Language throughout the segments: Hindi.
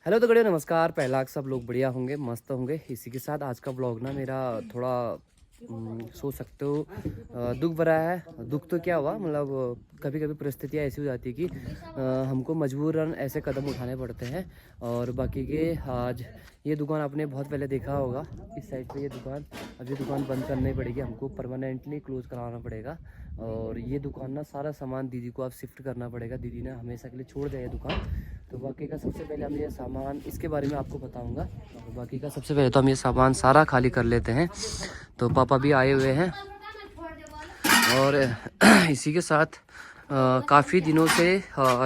हेलो तो गड़े नमस्कार। पहला सब लोग बढ़िया होंगे, मस्त होंगे। इसी के साथ आज का ब्लॉग ना मेरा थोड़ा सोच सकते हो दुख भरा है। दुख तो क्या हुआ, मतलब कभी कभी परिस्थितियाँ ऐसी हो जाती है कि हमको मजबूरन ऐसे कदम उठाने पड़ते हैं। और बाकी के आज ये दुकान आपने बहुत पहले देखा होगा, इस साइड पे ये दुकान, अब ये दुकान बंद करनी पड़ेगी, हमको परमानेंटली क्लोज कराना पड़ेगा। और ये दुकान ना सारा सामान दीदी को आप शिफ्ट करना पड़ेगा। दीदी ने हमेशा के लिए छोड़ दिया ये दुकान। तो बाकी का सबसे पहले हम ये सामान, इसके बारे में आपको बताऊंगा। और बाकी का सबसे पहले तो हम ये सामान सारा खाली कर लेते हैं। तो पापा भी आए हुए हैं और इसी के साथ काफ़ी दिनों से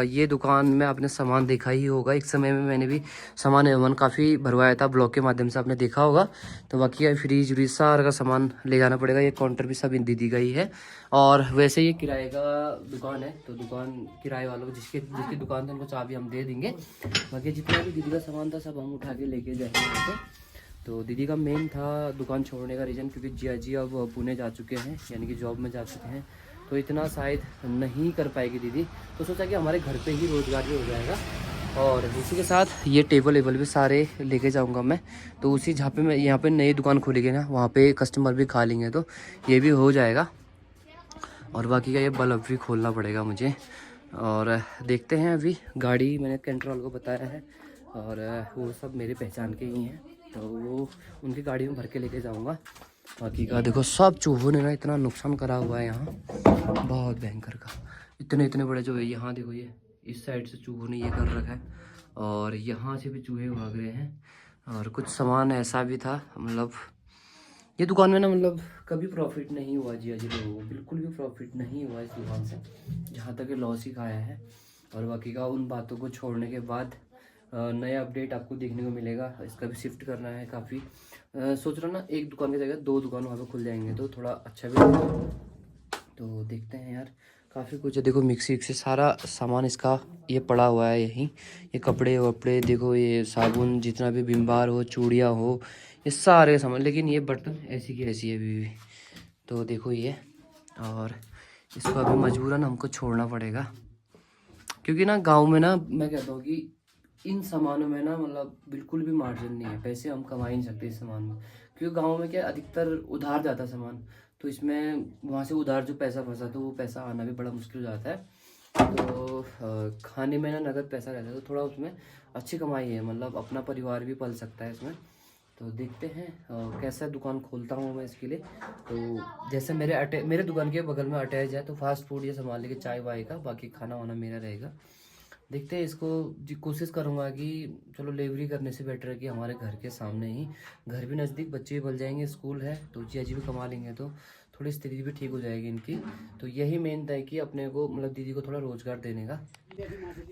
ये दुकान में आपने सामान देखा ही होगा। एक समय में मैंने भी सामान एवं काफ़ी भरवाया था, ब्लॉग के माध्यम से आपने देखा होगा। तो बाकी फ्रिज व्रीज सारा का सामान ले जाना पड़ेगा। ये काउंटर भी सब दीदी का ही है। और वैसे ये किराए का दुकान है, तो दुकान किराए वालों को जिसकी दुकान थी उनको चाबी हम दे देंगे। बाकी जितना भी दीदी का सामान था सब हम उठा के लेके जाएंगे यहाँ पे। तो दीदी का मेन था दुकान छोड़ने का रीज़न, क्योंकि जिया जी अब पुणे जा चुके हैं, यानी कि जॉब में जा चुके हैं। तो इतना शायद नहीं कर पाएगी दीदी। तो सोचा कि हमारे घर पे ही रोज़गार भी हो जाएगा। और इसी के साथ ये टेबल वेबल भी सारे लेके जाऊंगा मैं। तो उसी जहाँ पे मैं यहाँ पे नई दुकान खोलेगी ना, वहाँ पे कस्टमर भी खा लेंगे, तो ये भी हो जाएगा। और बाकी का ये बल्ब भी खोलना पड़ेगा मुझे। और देखते हैं, अभी गाड़ी मैंने कंट्रोल को बताया है और वो सब मेरे पहचान के ही हैं, तो वो उनकी गाड़ी में भर के लेके जाऊंगा। बाकी का देखो सब चूहों ने ना इतना नुकसान करा हुआ है यहाँ, बहुत भयंकर का। इतने इतने बड़े जो है, यहाँ देखो ये इस साइड से चूहों ने ये कर रखा है और यहाँ से भी चूहे भाग रहे हैं। और कुछ सामान ऐसा भी था, मतलब ये दुकान में ना मतलब कभी प्रॉफिट नहीं हुआ जी लोगों को, बिल्कुल भी प्रॉफिट नहीं हुआ इस दुकान से, जहाँ तक लॉस ही खाया है। और बाकी का उन बातों को छोड़ने के बाद नया अपडेट आपको देखने को मिलेगा। इसका भी शिफ्ट करना है काफ़ी। सोच रहा ना एक दुकान की जगह 2 दुकान वहाँ पे खुल जाएंगे तो थोड़ा अच्छा भी लगेगा। तो देखते हैं यार, काफ़ी कुछ है। देखो मिक्सी से सारा सामान इसका ये पड़ा हुआ है यहीं। ये कपड़े वपड़े देखो, ये साबुन, जितना भी विम बार हो, चूड़ियाँ हो, ये सारे सामान। लेकिन ये बर्तन ऐसी की ऐसी है अभी भी। तो देखो ये, और इसको अभी मजबूरन हमको छोड़ना पड़ेगा, क्योंकि ना गांव में ना मैं कहता हूँ कि इन सामानों में ना मतलब बिल्कुल भी मार्जिन नहीं है, पैसे हम कमा ही नहीं सकते इस सामान में। क्योंकि गांव में क्या अधिकतर उधार जाता है सामान, तो इसमें वहाँ से उधार जो पैसा फंसा तो वो पैसा आना भी बड़ा मुश्किल हो जाता है। तो खाने में ना नगद पैसा रहता है, तो थोड़ा उसमें अच्छी कमाई है, मतलब अपना परिवार भी पल सकता है इसमें। तो देखते हैं कैसा दुकान खोलता हूँ मैं इसके लिए। तो जैसे मेरे दुकान के बगल में अटैच है, तो फास्ट फूड ये संभाल लेके चाय वाय का, बाकी खाना वाना मेरा रहेगा। देखते हैं इसको, कोशिश करूँगा कि चलो डिलीवरी करने से बेटर है कि हमारे घर के सामने ही, घर भी नज़दीक, बच्चे भी पल जाएंगे, स्कूल है तो जिया जी भी कमा लेंगे, तो थोड़ी स्थिति भी ठीक हो जाएगी इनकी। तो यही मेन था कि अपने को मतलब दीदी को थोड़ा रोज़गार देने का।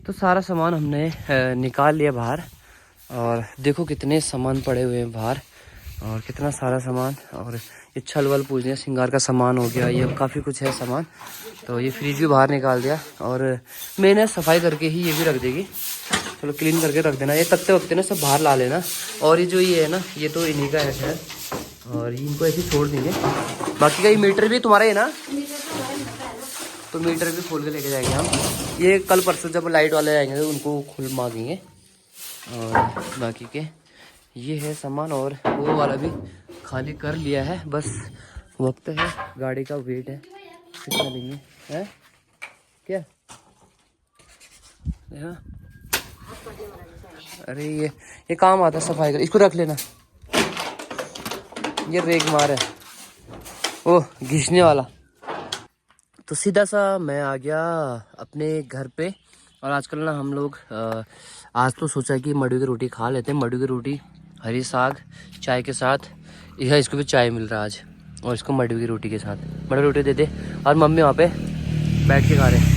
तो सारा सामान हमने निकाल लिया बाहर, और देखो कितने सामान पड़े हुए हैं बाहर, और कितना सारा सामान। और ये छल वल पूजने श्रृंगार का सामान हो गया, ये काफ़ी कुछ है सामान। तो ये फ्रिज भी बाहर निकाल दिया, और मैंने सफाई करके ही ये भी रख देगी। चलो क्लीन करके रख देना, ये तख्ते वक्ते ना सब बाहर ला लेना। और ये जो ये है ना, ये तो इन्हीं का है खैर, और इनको ऐसे छोड़ देंगे। बाकी का ये मीटर भी तुम्हारा है ना, तो मीटर भी खोल के लेके जाएंगे हम। ये कल परसों जब लाइट वाले आएंगे तो उनको खुल मांगेंगे। और बाकी के ये है सामान, और वो वाला भी खाली कर लिया है, बस वक्त है, गाड़ी का वेट है कितना लेंगे है क्या है? अरे ये काम आता है सफाई कर, इसको रख लेना। ये रेग मार है ओ घिसने वाला। तो सीधा सा मैं आ गया अपने घर पे। और आजकल ना हम लोग आज तो सोचा कि मडू की रोटी खा लेते हैं। मडू की रोटी, हरी साग, चाय के साथ। यह इसको भी चाय मिल रहा है आज, और इसको मडू की रोटी के साथ। मडू रोटी दे दे। और मम्मी वहाँ पे बैठ के खा रहे हैं,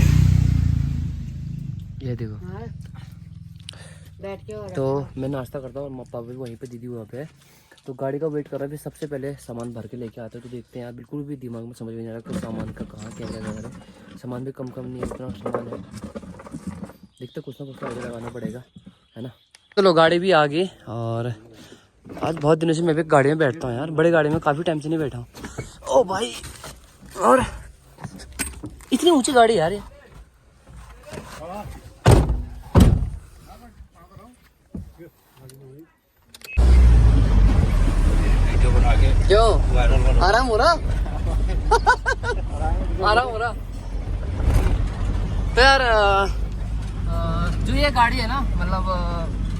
ये देखो बैठ के। तो मैं नाश्ता करता हूँ और पापा भी वहीं पे, दीदी वहाँ पे है। तो गाड़ी का वेट कर रहा है, फिर सबसे पहले सामान भर के लेके आते हैं। तो देखते हैं यार, बिल्कुल भी दिमाग में समझ में नहीं आ रहा कि सामान का कहाँ क्या क्या कर रहा है। सामान भी कम नहीं है, इतना सामान है। देखते कुछ ना कुछ आगे लगाना पड़ेगा, है ना। चलो गाड़ी भी आ गई, और आज बहुत दिनों से मैं भी गाड़ी में बैठता हूँ यार, बड़े गाड़ी में काफ़ी टाइम से नहीं बैठा हूँ। ओ भाई, और इतनी ऊँची गाड़ी यार ये। क्यों आराम हो रहा आराम हो रहा। तो यार जो ये गाड़ी है ना, मतलब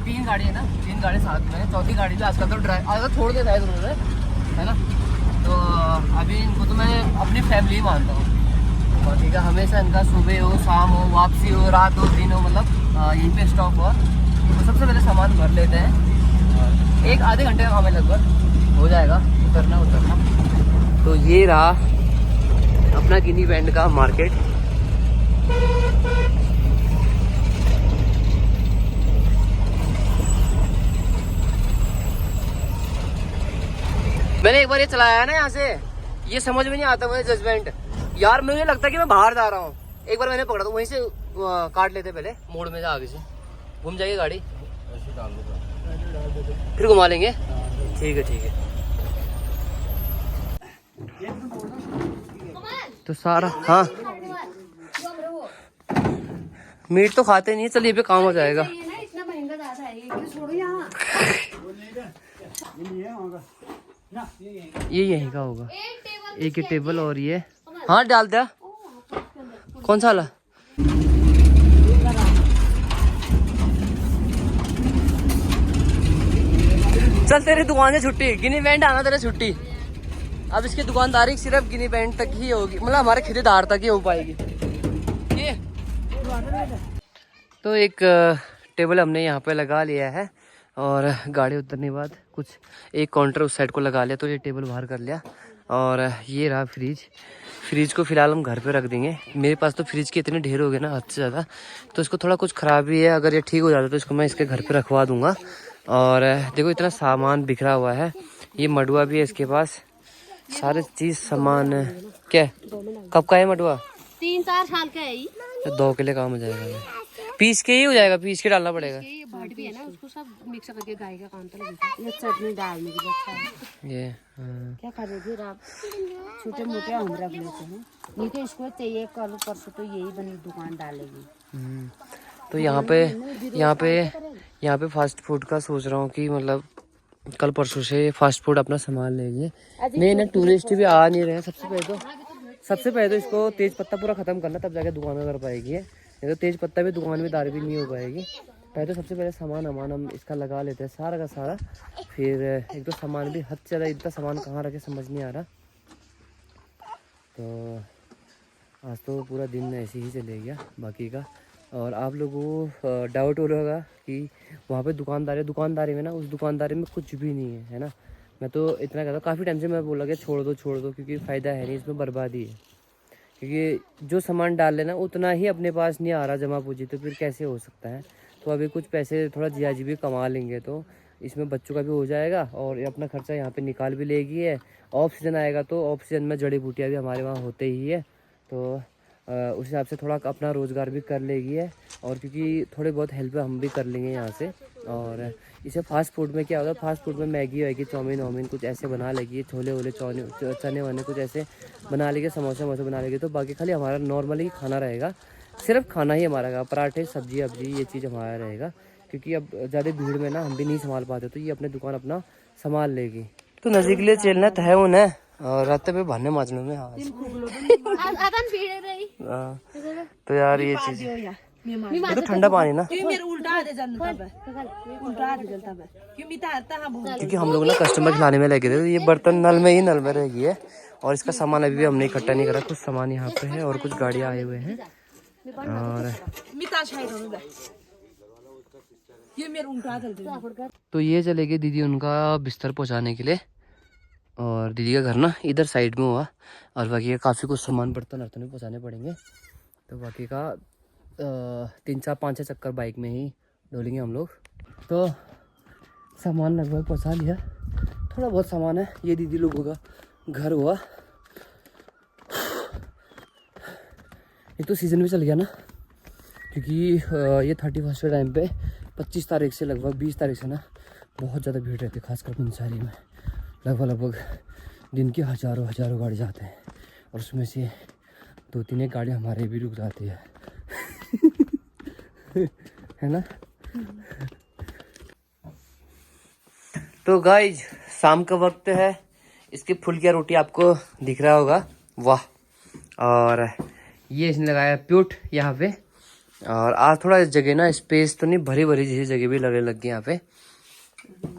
3 गाड़ी है ना, 3 गाड़ी साथ में है, चौथी गाड़ी भी आजकल तो ड्राइव आजकल छोड़ देता है उन्होंने, है ना। तो अभी इनको तो मैं अपनी फैमिली ही मानता हूँ। बाकी का हमेशा इनका सुबह हो, शाम हो, वापसी हो, रात हो, दिन हो, मतलब यहीं पे स्टॉप हुआ तो सबसे पहले सामान भर लेते हैं। 1-आधे घंटे का काम है, लगभग हो जाएगा उतरना। तो ये रहा अपना गिनी बैंड का मार्केट। मैंने एक बार ये चलाया है ना यहाँ से, ये समझ में नहीं आता मुझे जजमेंट यार। मुझे लगता है कि मैं बाहर जा रहा हूँ। एक बार मैंने पकड़ा तो वहीं से काट लेते, पहले मोड़ में जा, आगे से घूम जाएगी गाड़ी, फिर घुमा लेंगे। ठीक है ठीक है। तो सारा हाँ मीट तो खाते नहीं, चलिए पे काम हो जाएगा। इतना महंगा ज्यादा है, छोड़ो यहाँ। ये यहीं का होगा, एक ही टेबल और ये। हाँ डाल दिया। कौन सा वाला? चल तेरी दुकान से छुट्टी, गिनी बैंड आना तेरा छुट्टी। अब इसकी दुकानदारी सिर्फ गिनी बैंड तक ही होगी, मतलब हमारे खरीदार तक ही हो पाएगी। ये तो एक टेबल हमने यहाँ पे लगा लिया है, और गाड़ी उतरने के बाद कुछ एक काउंटर उस साइड को लगा लिया, तो ये टेबल बाहर कर लिया। और ये रहा फ्रिज को फ़िलहाल हम घर पे रख देंगे। मेरे पास तो फ्रिज के इतने ढेर हो गए ना, हद से ज़्यादा, तो इसको थोड़ा कुछ ख़राबी है। अगर ये ठीक हो जाता तो इसको मैं इसके घर पे रखवा दूँगा। और देखो इतना सामान बिखरा हुआ है, ये मडुआ भी है इसके पास, सारे चीज़ सामान है। क्या कब का है मडुआ? 3-4 साल का है। 2 किलो काम हो जाएगा, पीस के ही हो जाएगा, पीस के डालना पड़ेगा। ये बाट भी है ना, उसको सब मिक्स करके गाय का काम तो लगता है। ये चटनी डालने के लिए अच्छा है। ये क्या करोगे आप? छोटे मोटे हम रख लेते हैं, नहीं तो इसको चाहिए कल परसों तो यही बनी दुकान डालेगी। तो यहाँ पे फास्ट फूड का सोच रहा हूँ कि मतलब कल परसों से फास्ट फूड अपना सामान लेंगे। नहीं ना, टूरिस्ट भी आ नहीं रहे हैं। सबसे पहले तो इसको तेज पत्ता पूरा खत्म करना, तब जाके दुकान में कर पाएगी। नहीं तो तेज पत्ता भी दुकान में दार भी नहीं हो पाएगी। पहले तो सबसे पहले सामान हम इसका लगा लेते हैं सारा का सारा, फिर एक तो सामान भी हद से ज़्यादा, इतना सामान कहाँ रखे समझ नहीं आ रहा। तो आज तो पूरा दिन ऐसे ही चलेगा बाकी का। और आप लोगों को डाउट हो रहा होगा कि वहाँ पे दुकानदारी में ना, उस दुकानदारी में कुछ भी नहीं है, है ना। मैं तो इतना कहता हूँ, काफ़ी टाइम से मैं बोला कि छोड़ दो, क्योंकि फ़ायदा है नहीं, इसमें बर्बादी है। क्योंकि जो सामान डाल लेना उतना ही अपने पास नहीं आ रहा जमा पूंजी, तो फिर कैसे हो सकता है। तो अभी कुछ पैसे थोड़ा जियाजी भी कमा लेंगे तो इसमें बच्चों का भी हो जाएगा, और ये अपना खर्चा यहाँ पे निकाल भी लेगी है। ऑफ सीजन आएगा तो ऑफ सीजन में जड़ी बूटियाँ भी हमारे वहाँ होते ही है, तो उस हिसाब से थोड़ा अपना रोज़गार भी कर लेगी है। और क्योंकि थोड़े बहुत हेल्प हम भी कर लेंगे यहाँ से। और इसे फास्ट फूड में क्या होगा, फास्ट फूड में मैगी वैगी, चाउमीन कुछ ऐसे बना लेगी, छोले वोले चने वने कुछ ऐसे बना लेंगे, समोसे वमोसे बना लेंगे। तो बाकी खाली हमारा नॉर्मली खाना रहेगा, सिर्फ खाना ही हमारा रहेगा, पराठे सब्जी अब्जी ये चीज़ हमारा रहेगा। क्योंकि अब ज़्यादा भीड़ में ना हम भी नहीं संभाल पाते, तो ये अपने दुकान अपना संभाल लेगी। तो नज़दीक लिए चलना तो है उन्हें, और रास्ते पे भाने माचने में तो यार ये चीज़, ये तो ठंडा पानी ना, क्योंकि हम लोग ना कस्टमर खिलाने में लगे थे, तो ये बर्तन नल में रह गई है। और इसका सामान अभी भी हमने इकट्ठा नहीं करा, कुछ सामान यहाँ पे है और कुछ गाड़ियाँ आए हुए हैं। और तो ये चलेगी दीदी उनका बिस्तर पहुँचाने के लिए, और दीदी का घर ना इधर साइड में हुआ, और बाकी का काफ़ी कुछ सामान बर्तन भी पहुँचाने पड़ेंगे। तो बाकी का 3-4-5-6 चक्कर बाइक में ही डोलेंगे हम लोग। तो सामान लगभग पहुँचा लिया, थोड़ा बहुत सामान है। ये दीदी लोगों का घर हुआ, एक तो सीज़न भी चल गया ना, क्योंकि ये 31 के टाइम पे 25 तारीख से लगभग 20 तारीख से ना बहुत ज़्यादा भीड़ रहती है, खासकर पंसारी में। लगभग दिन की हज़ारों गाड़ी जाते हैं, और उसमें से 2-3 गाड़ी हमारे भी रुक जाती है। है ना। तो गाइज शाम का वक्त है, इसकी फुल्किया रोटी आपको दिख रहा होगा, वाह। और ये इसने लगाया प्यूट यहाँ पे। और आज थोड़ा जगह ना स्पेस तो नहीं, भरी भरी जैसी जगह भी लग गई यहाँ पे।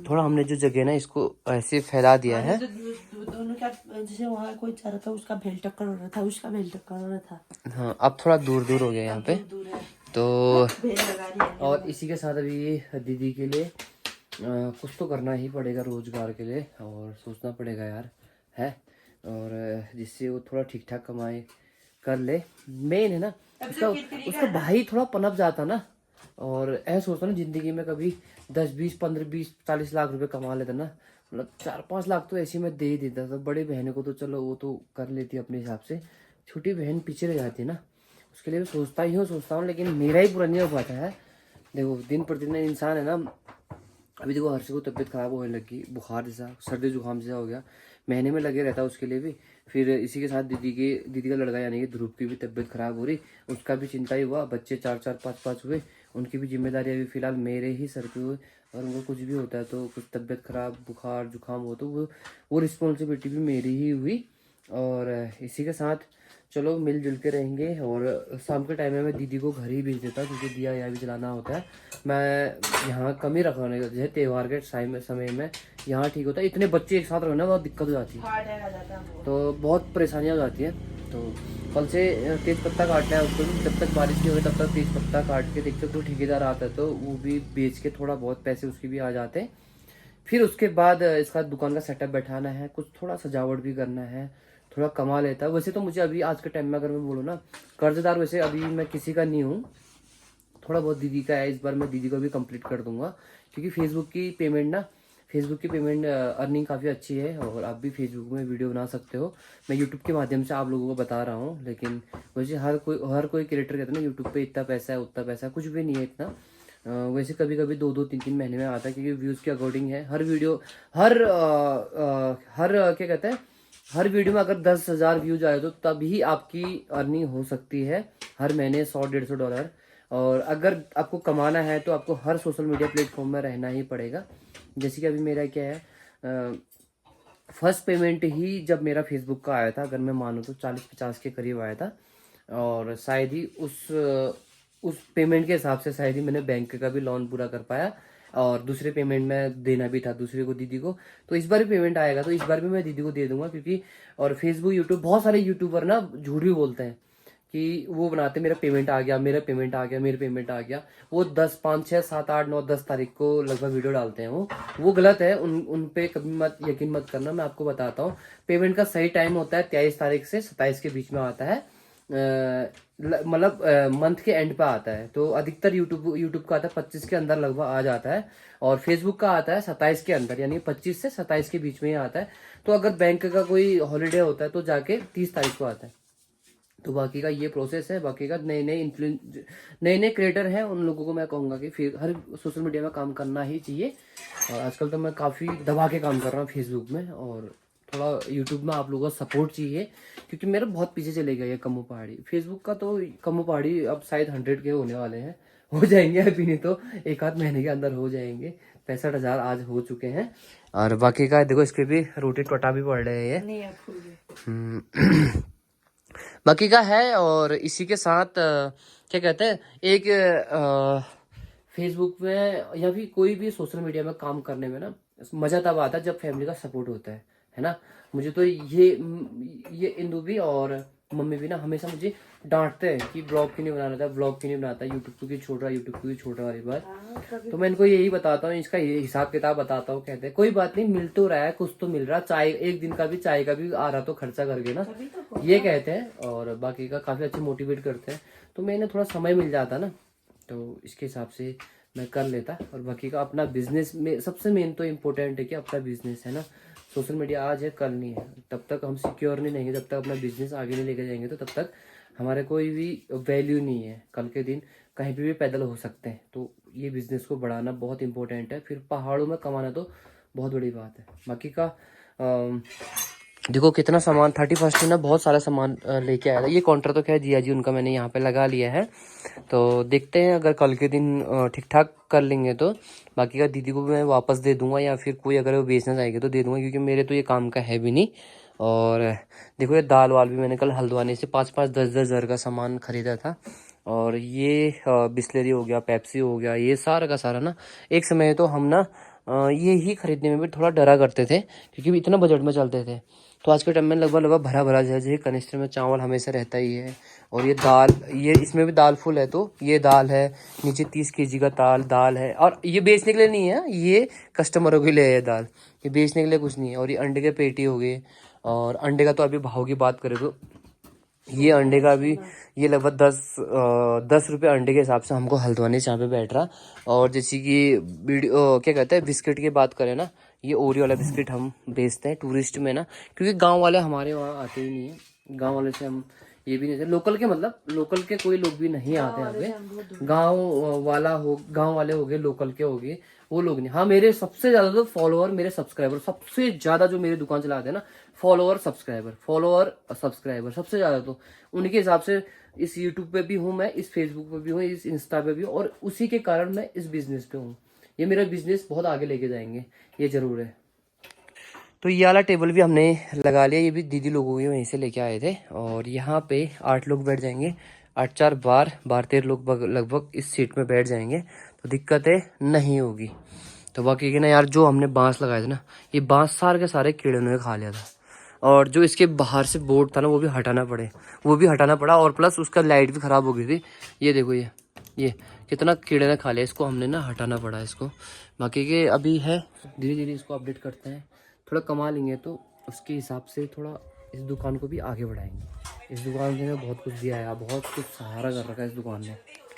थोड़ा हमने जो जगह ना इसको ऐसे फैला दिया है। दोनों का जैसे वहाँ कोई चाह रहा था, उसका भेल टक्कर हो रहा था, उसका भेल टक्कर हो रहा था। हाँ, अब थोड़ा दूर दूर हो गया यहाँ पे दूर है तो। भेल लगा दिया। और इसी के साथ अभी दीदी के लिए कुछ तो करना ही पड़ेगा रोजगार के लिए, और सोचना पड़ेगा यार, है। और जिससे वो थोड़ा ठीक ठाक कमाए कर ले। मेन है ना, उसका भाई थोड़ा पनप जाता ना, और ऐसा सोचता ना जिंदगी में कभी 10 20 15 20 40 लाख रुपए कमा लेता ना, मतलब 4 5 लाख तो ऐसे में दे ही देता था। बड़ी बहन को तो चलो वो तो कर लेती है अपने हिसाब से, छोटी बहन पीछे रह जाती है ना, उसके लिए भी सोचता हूँ, लेकिन मेरा ही पूरा नहीं हो पाता है। देखो दिन प्रतिदिन इंसान है ना, अभी देखो हर्ष को तबीयत खराब होने लगी, बुखार जैसा सर्दी जुकाम जैसा हो गया, महीने में लगे रहता है उसके लिए भी। फिर इसी के साथ दीदी का लड़का यानी कि ध्रुव की भी तबीयत खराब हो रही, उसका भी चिंता ही हुआ। बच्चे 4 4 5 5 हुए, उनकी भी जिम्मेदारी अभी फिलहाल मेरे ही सर पे हुए। और उनको कुछ भी होता है तो कुछ तबीयत खराब बुखार जुकाम हो तो वो रिस्पॉन्सिबिलिटी भी मेरी ही हुई। और इसी के साथ चलो मिलजुल के रहेंगे। और शाम के टाइम में मैं दीदी को घर ही भेज देता, क्योंकि दिया यहाँ भी जलाना होता है। मैं यहाँ कम ही रखवाने का, जैसे त्यौहार के समय में यहाँ ठीक होता है। इतने बच्चे एक साथ रहना बहुत दिक्कत हो जाती है, तो बहुत परेशानियाँ हो जाती हैं। तो कल से तेज पत्ता काटना है उसको भी, जब तक बारिश नहीं होगी तब तक तेज पत्ता काट के देखते, कोई ठेकेदार आता है तो वो भी बेच के थोड़ा बहुत पैसे उसके भी आ जाते हैं। फिर उसके बाद इसका दुकान का सेटअप बैठाना है, कुछ थोड़ा सजावट भी करना है, थोड़ा कमा लेता है। वैसे तो मुझे अभी आज के टाइम में अगर मैं बोलूँ ना, कर्जदार वैसे अभी मैं किसी का नहीं हूँ, थोड़ा बहुत दीदी का है। इस बार मैं दीदी को भी कंप्लीट कर दूंगा, क्योंकि फेसबुक की पेमेंट अर्निंग काफ़ी अच्छी है। और आप भी फेसबुक में वीडियो बना सकते हो, मैं यूट्यूब के माध्यम से आप लोगों को बता रहा हूँ। लेकिन वैसे हर कोई क्रिएटर कहता है ना यूट्यूब पे इतना पैसा है उतना पैसा है, कुछ भी नहीं है इतना। वैसे कभी कभी 2 2 3 3 महीने में आता है, क्योंकि व्यूज़ के अकॉर्डिंग है हर वीडियो। क्या कहते हैं, हर वीडियो में अगर 10,000 व्यूज आए तो तभी आपकी अर्निंग हो सकती है, हर महीने 100 150 डॉलर। और अगर आपको कमाना है तो आपको हर सोशल मीडिया प्लेटफॉर्म में रहना ही पड़ेगा। जैसे कि अभी मेरा क्या है, फर्स्ट पेमेंट ही जब मेरा फेसबुक का आया था, अगर मैं मानूँ तो 40 50 के करीब आया था। और शायद ही उस पेमेंट के हिसाब से शायद ही मैंने बैंक का भी लोन पूरा कर पाया, और दूसरे पेमेंट में देना भी था दूसरे को, दीदी को। तो इस बार भी पेमेंट आएगा तो इस बार भी मैं दीदी को दे दूंगा, क्योंकि और फेसबुक यूट्यूब बहुत सारे यूट्यूबर ना झूठ भी बोलते हैं कि वो बनाते मेरा पेमेंट आ गया, मेरा पेमेंट आ गया, मेरा पेमेंट आ गया। वो 10 5 6 7 8 9 10 तारीख को लगभग वीडियो डालते हैं, वो गलत है। उन पे कभी मत यकीन मत करना। मैं आपको बताता हूँ, पेमेंट का सही टाइम होता है 23 तारीख से 27 के बीच में आता है, मतलब मंथ के एंड पे आता है। तो अधिकतर यूट्यूब का आता है 25 के अंदर लगभग आ जाता है, और फेसबुक का आता है 27 के अंदर, यानी 25 से 27 के बीच में ही आता है। तो अगर बैंक का कोई हॉलीडे होता है तो जाके 30 तारीख को आता है। तो बाकी का ये प्रोसेस है। बाकी का नए नए क्रिएटर हैं, उन लोगों को मैं कहूँगा कि फिर हर सोशल मीडिया में काम करना ही चाहिए। और आजकल तो मैं काफ़ी दबा के काम कर रहा हूँ फेसबुक में, और थोड़ा यूट्यूब में आप लोगों का सपोर्ट चाहिए, क्योंकि मेरा बहुत पीछे चले गया ये कम्मू पहाड़ी। फेसबुक का तो कम्मू पहाड़ी अब शायद 100 के होने वाले हैं, हो जाएंगे अभी, नहीं तो 1 आध महीने के अंदर हो जाएंगे। 65,000 आज हो चुके हैं। और बाकी का देखो, इसके भी रोटी टोटा भी पड़ रहे हैं ये। बाकी का है। और इसी के साथ क्या कहते हैं, एक फेसबुक में या फिर कोई भी सोशल मीडिया में काम करने में ना मज़ा तब आता है जब फैमिली का सपोर्ट होता है ना। मुझे तो ये इंदु भी और मम्मी भी ना हमेशा मुझे डांटते हैं कि ब्लॉग क्यों नहीं बनाना था, ब्लॉग क्यों नहीं बनाता, यूट्यूब क्यों छोड़ रहा, यूट्यूब क्यों छोड़ रहा वाली बात। तो मैं इनको यही बताता हूँ, इसका ये हिसाब किताब बताता हूँ। कहते हैं कोई बात नहीं, मिल तो रहा है, कुछ तो मिल रहा, चाय एक दिन का भी चाय का भी आ रहा तो खर्चा करके ना, ये कहते हैं। और बाकी का काफ़ी अच्छे मोटिवेट करते हैं। तो मैंने थोड़ा समय मिल जाता ना, तो इसके हिसाब से मैं कर लेता। और बाकी का अपना बिजनेस में सबसे मेन तो इम्पोर्टेंट है कि अपना बिजनेस है ना। सोशल मीडिया आज है कल नहीं है, तब तक हम सिक्योर नहीं रहेंगे, जब तक अपना बिजनेस आगे नहीं लेके जाएंगे तो तब तक हमारे कोई भी वैल्यू नहीं है। कल के दिन कहीं पे भी पैदल हो सकते हैं। तो ये बिजनेस को बढ़ाना बहुत इंपॉर्टेंट है। फिर पहाड़ों में कमाना तो बहुत बड़ी बात है। बाकी का देखो कितना सामान 31st में ना बहुत सारा सामान लेके आया था। ये काउंटर तो खैर जिया जी उनका मैंने यहाँ पे लगा लिया है, तो देखते हैं अगर कल के दिन ठीक ठाक कर लेंगे तो बाकी का दीदी को भी मैं वापस दे दूंगा, या फिर कोई अगर वो बेचना चाहेगी तो दे दूंगा, क्योंकि मेरे तो ये काम का है भी नहीं। और देखो ये दाल वाल भी मैंने कल हल्द्वानी से 5-5 10-10 हज़ार का सामान खरीदा था। और ये बिस्लरी हो गया, पेप्सी हो गया, ये सारा का सारा ना एक समय तो हम ना ये ही खरीदने में भी थोड़ा डरा करते थे, क्योंकि इतना बजट में चलते थे। तो आज के टाइम में लगभग लगभग भरा भरा जो कनिस्टर में चावल हमेशा रहता ही है। और ये दाल, ये इसमें भी दाल फुल है, तो ये दाल है नीचे 30 kg का दाल है। और ये बेचने के लिए नहीं है, ये कस्टमरों के लिए है दाल, ये बेचने के लिए कुछ नहीं है। और ये अंडे के पेटी हो गए, और अंडे का तो अभी भाव की बात करें तो ये अंडे का भी ये लगभग 10 रुपये अंडे के हिसाब से हमको हल्द्वानी से यहाँ पे बैठ रहा। और जैसे कि वीडियो क्या कहते हैं बिस्किट की बात करें ना, ये ओरियो वाला बिस्किट हम बेचते हैं टूरिस्ट में ना, क्योंकि गांव वाले हमारे वहाँ आते ही नहीं है। गांव वाले से हम ये भी नहीं, लोकल के मतलब लोकल के कोई लोग भी नहीं आते यहाँ पे। गांव वाले हो गए, लोकल के हो गए, वो लोग नहीं। हाँ मेरे सबसे ज्यादा तो फॉलोअर, मेरे सब्सक्राइबर सबसे ज्यादा जो मेरी दुकान चलाते हैं ना, फॉलोअर सब्सक्राइबर सबसे ज्यादा तो उनके हिसाब से इस यूट्यूब पे भी हूँ मैं, इस फेसबुक पे भी हूँ, इस इंस्टा पे भी हूँ, और उसी के कारण मैं इस बिजनेस पे हूँ। ये मेरा बिजनेस बहुत आगे लेके जाएंगे, ये जरूर है। तो ये वाला टेबल भी हमने लगा लिया, ये भी दीदी लोगों के वहीं से लेके आए थे। और यहाँ पे 8 लोग बैठ जाएंगे, 8 4 12 13 लोग लगभग इस सीट में बैठ जाएंगे, तो दिक्कतें नहीं होगी। तो बाकी के ना यार जो हमने बांस लगाए थे ना, ये बांस सारे के सारे कीड़े ने खा लिया था। और जो इसके बाहर से बोर्ड था ना वो भी हटाना पड़ा, और प्लस उसका लाइट भी ख़राब हो गई थी। ये देखो ये कितना कीड़े ने खा लिया, इसको हमने ना हटाना पड़ा इसको। बाकी के अभी है, धीरे धीरे इसको अपडेट करते हैं, थोड़ा कमा लेंगे तो उसके हिसाब से थोड़ा इस दुकान को भी आगे बढ़ाएंगे। इस दुकान से बहुत कुछ दिया है, बहुत कुछ सहारा कर रखा है इस दुकान ने।